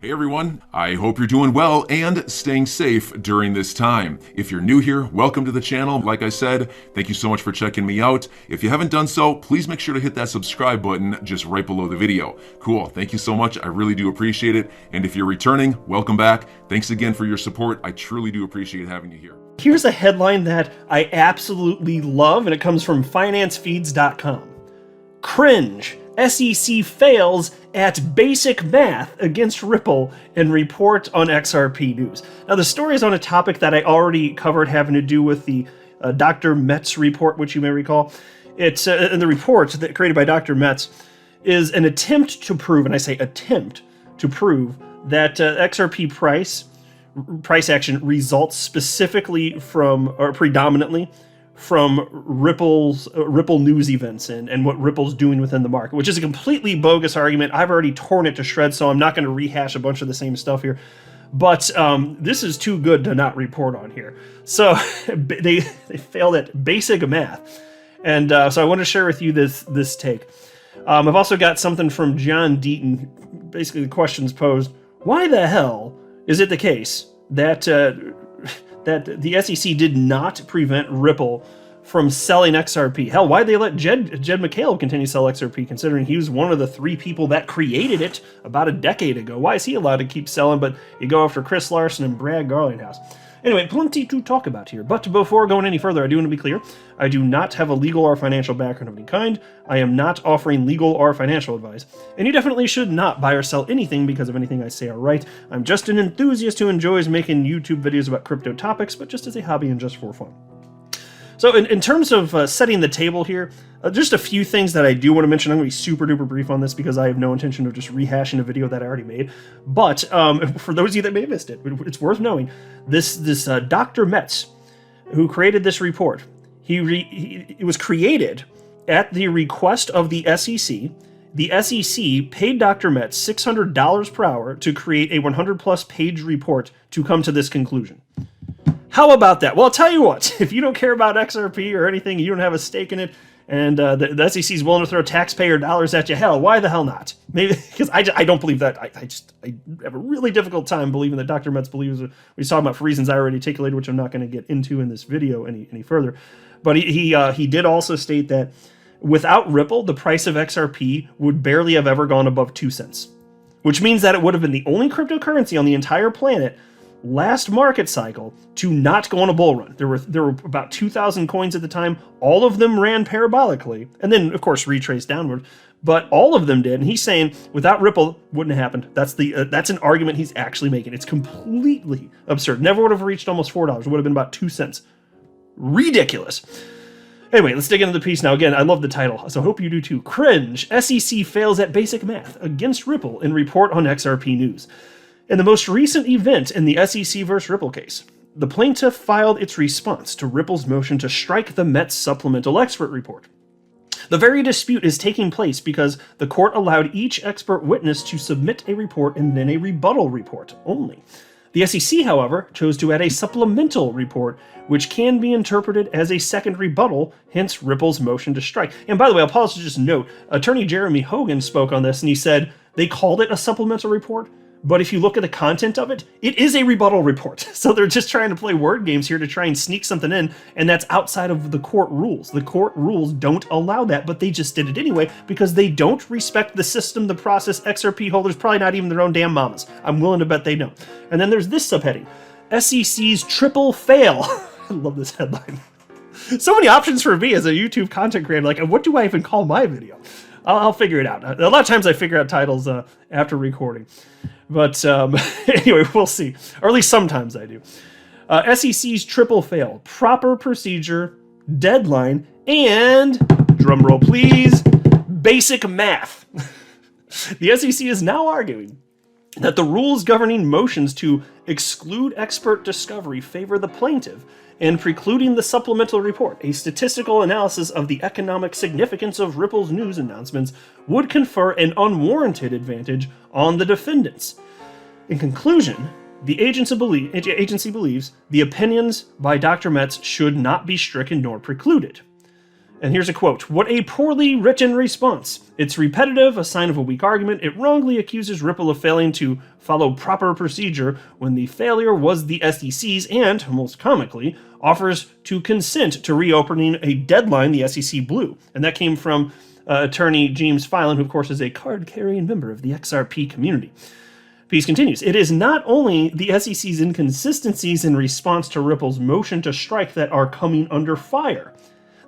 Hey everyone, I hope you're doing well and staying safe during this time. If you're new here, welcome to the channel. Like I said, thank you so much for checking me out. If you haven't done so, please make sure to hit that subscribe button just right below the video. Cool, thank you so much. I really do appreciate it. And if you're returning, welcome back. Thanks again for your support. I truly do appreciate having you here. Here's a headline that I absolutely love, and it comes from financefeeds.com. Cringe. SEC fails at basic math against Ripple and report on XRP news. Now, the story is on a topic that I already covered, having to do with the Dr. Metz report, which you may recall. It's and the report that created by Dr. Metz is an attempt to prove, and I say attempt to prove, that XRP price action results specifically from, or predominantly, from Ripple news events and what Ripple's doing within the market, which is a completely bogus argument. I've already torn it to shreds, so I'm not going to rehash a bunch of the same stuff here. But this is too good to not report on here. So they failed at basic math. And so I want to share with you this take. I've also got something from John Deaton. Basically, the question's posed: why the hell is it the case that the SEC did not prevent Ripple from selling XRP? Hell, why'd they let Jed McHale continue to sell XRP, considering he was one of the 3 people that created it about a decade ago? Why is he allowed to keep selling, but you go after Chris Larson and Brad Garlinghouse? Anyway, plenty to talk about here. But before going any further, I do want to be clear. I do not have a legal or financial background of any kind. I am not offering legal or financial advice. And you definitely should not buy or sell anything because of anything I say or write. I'm just an enthusiast who enjoys making YouTube videos about crypto topics, but just as a hobby and just for fun. So in terms of setting the table here, just a few things that I do want to mention. I'm going to be super duper brief on this because I have no intention of just rehashing a video that I already made. But for those of you that may have missed it, it's worth knowing. This Dr. Metz, who created this report, it was created at the request of the SEC. The SEC paid Dr. Metz $600 per hour to create a 100-plus page report to come to this conclusion. How about that? Well, I'll tell you what, if you don't care about XRP or anything, you don't have a stake in it, and the SEC is willing to throw taxpayer dollars at you, hell, why the hell not? Maybe because I don't believe that. I have a really difficult time believing that Dr. Metz believes what he's talking about for reasons I already articulated, which I'm not going to get into in this video any further. But he did also state that without Ripple, the price of XRP would barely have ever gone above 2 cents, which means that it would have been the only cryptocurrency on the entire planet last market cycle to not go on a bull run. There were about 2,000 coins at the time. All of them ran parabolically, and then of course retraced downward. But all of them did. And he's saying without Ripple, wouldn't have happened. That's an argument he's actually making. It's completely absurd. Never would have reached almost $4. It would have been about 2 cents. Ridiculous. Anyway, let's dig into the piece now. Again, I love the title, so I hope you do too. Cringe. SEC fails at basic math against Ripple in report on XRP news. In the most recent event in the SEC vs. Ripple case, the plaintiff filed its response to Ripple's motion to strike the Metz supplemental expert report. The very dispute is taking place because the court allowed each expert witness to submit a report and then a rebuttal report only. The SEC, however, chose to add a supplemental report, which can be interpreted as a second rebuttal, hence Ripple's motion to strike. And by the way, I'll pause to just note, Attorney Jeremy Hogan spoke on this, and he said they called it a supplemental report, but if you look at the content of it, it is a rebuttal report. So they're just trying to play word games here to try and sneak something in, and that's outside of the court rules. The court rules don't allow that, but they just did it anyway because they don't respect the system, the process. XRP holders, probably not even their own damn mamas. I'm willing to bet they don't. And then there's this subheading: SEC's triple fail. I love this headline. So many options for me as a YouTube content creator. Like, what do I even call my video? I'll figure it out. A lot of times I figure out titles after recording. But anyway, we'll see. Or at least sometimes I do. SEC's triple fail. Proper procedure, deadline, and, drumroll please, basic math. The SEC is now arguing that the rules governing motions to exclude expert discovery favor the plaintiff and precluding the supplemental report, a statistical analysis of the economic significance of Ripple's news announcements, would confer an unwarranted advantage on the defendants. In conclusion, the agency believes the opinions by Dr. Metz should not be stricken nor precluded. And here's a quote. "What a poorly written response. It's repetitive, a sign of a weak argument. It wrongly accuses Ripple of failing to follow proper procedure when the failure was the SEC's and, most comically, offers to consent to reopening a deadline the SEC blew." And that came from attorney James Filan, who of course is a card-carrying member of the XRP community. Piece continues, "It is not only the SEC's inconsistencies in response to Ripple's motion to strike that are coming under fire.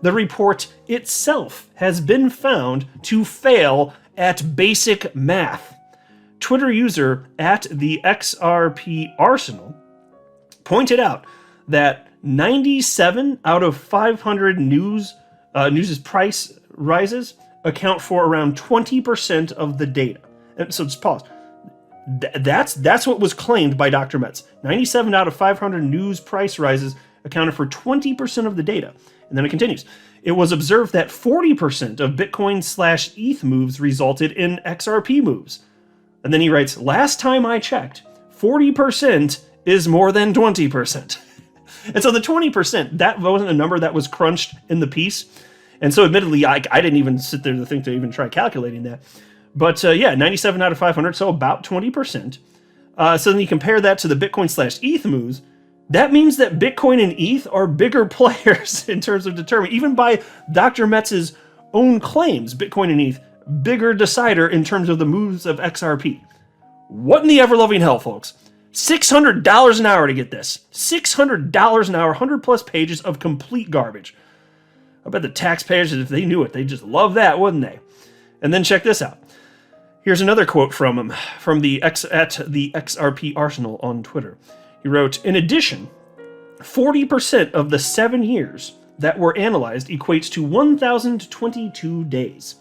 The report itself has been found to fail at basic math." Twitter user at the XRP Arsenal pointed out that 97 out of 500 news's price rises account for around 20% of the data. And so just pause. That's what was claimed by Dr. Metz. 97 out of 500 news price rises accounted for 20% of the data. And then it continues. "It was observed that 40% of Bitcoin/ETH moves resulted in XRP moves." And then he writes, "Last time I checked, 40% is more than 20%. And so the 20%, that wasn't a number that was crunched in the piece. And so admittedly, I didn't even sit there to think to even try calculating that. But yeah, 97 out of 500, so about 20%. So then you compare that to the Bitcoin/ETH moves. That means that Bitcoin and ETH are bigger players in terms of determining, even by Dr. Metz's own claims, Bitcoin and ETH, bigger decider in terms of the moves of XRP. What in the ever-loving hell, folks? $600 an hour to get this. $600 an hour, 100 plus pages of complete garbage. I bet the taxpayers, if they knew it, they'd just love that, wouldn't they? And then check this out. Here's another quote from him, from the XRP Arsenal on Twitter. He wrote, "In addition, 40% of the 7 years that were analyzed equates to 1,022 days.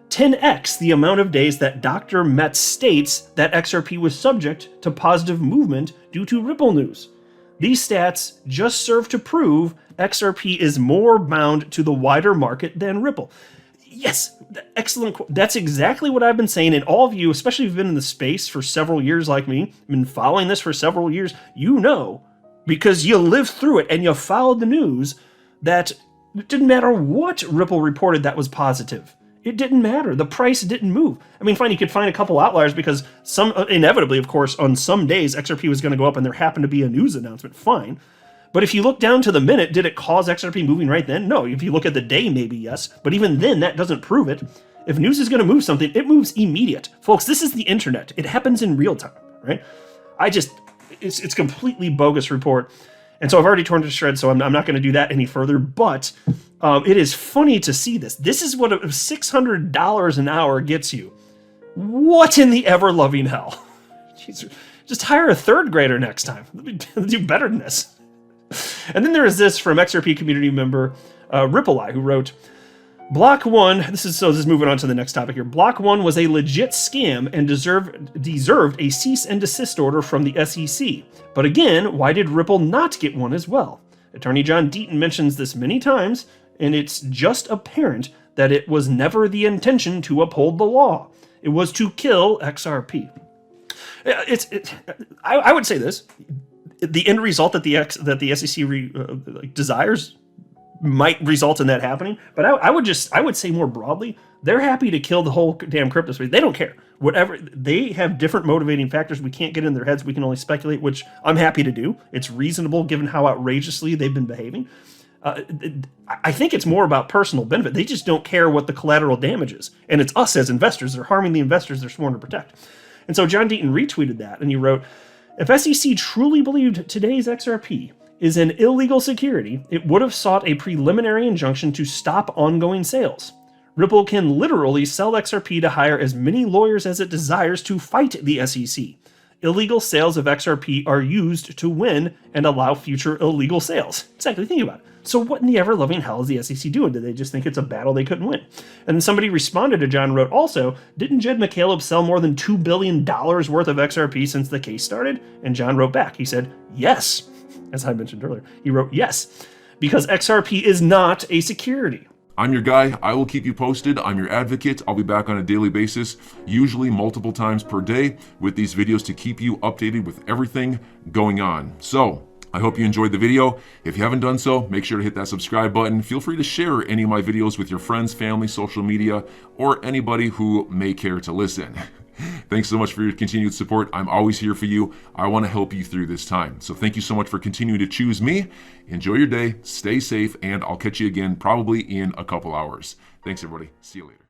10x the amount of days that Dr. Metz states that XRP was subject to positive movement due to Ripple news. These stats just serve to prove XRP is more bound to the wider market than Ripple." Yes, excellent. That's exactly what I've been saying. And all of you, especially if you've been in the space for several years like me, been following this for several years, you know, because you lived through it and you followed the news, that it didn't matter what Ripple reported that was positive. It didn't matter. The price didn't move. I mean, fine, you could find a couple outliers because some, inevitably, of course, on some days, XRP was going to go up and there happened to be a news announcement. Fine. But if you look down to the minute, did it cause XRP moving right then? No. If you look at the day, maybe yes. But even then, that doesn't prove it. If news is going to move something, it moves immediate. Folks, this is the internet. It happens in real time, right? It's completely bogus report. And so I've already torn to shreds, so I'm not going to do that any further. But it is funny to see this. This is what $600 an hour gets you. What in the ever-loving hell? Jeez, just hire a third grader next time. Do better than this. And then there is this from XRP community member Ripple, who wrote, "Block 1, this is moving on to the next topic here. Block 1 was a legit scam and deserved a cease and desist order from the SEC. But again, why did Ripple not get one as well? Attorney John Deaton mentions this many times, and it's just apparent that it was never the intention to uphold the law. It was to kill XRP." I would say this. The end result that the SEC desires might result in that happening, but I would say more broadly, they're happy to kill the whole damn crypto space. They don't care. Whatever, they have different motivating factors. We can't get in their heads. We can only speculate, which I'm happy to do. It's reasonable given how outrageously they've been behaving. I think it's more about personal benefit. They just don't care what the collateral damage is, and it's us as investors. They're harming the investors they're sworn to protect. And so John Deaton retweeted that, and he wrote, "If SEC truly believed today's XRP is an illegal security, it would have sought a preliminary injunction to stop ongoing sales. Ripple can literally sell XRP to hire as many lawyers as it desires to fight the SEC. Illegal sales of XRP are used to win and allow future illegal sales." Exactly, think about it. So what in the ever-loving hell is the SEC doing? Did they just think it's a battle they couldn't win? And then somebody responded to John, wrote, "Also, didn't Jed McCaleb sell more than $2 billion worth of XRP since the case started?" And John wrote back. He said, "Yes." As I mentioned earlier, he wrote, "Yes, because XRP is not a security." I'm your guy. I will keep you posted. I'm your advocate. I'll be back on a daily basis, usually multiple times per day, with these videos to keep you updated with everything going on. So, I hope you enjoyed the video. If you haven't done so, make sure to hit that subscribe button. Feel free to share any of my videos with your friends, family, social media, or anybody who may care to listen. Thanks so much for your continued support. I'm always here for you. I want to help you through this time. So thank you so much for continuing to choose me. Enjoy your day, stay safe, and I'll catch you again probably in a couple hours. Thanks, everybody. See you later.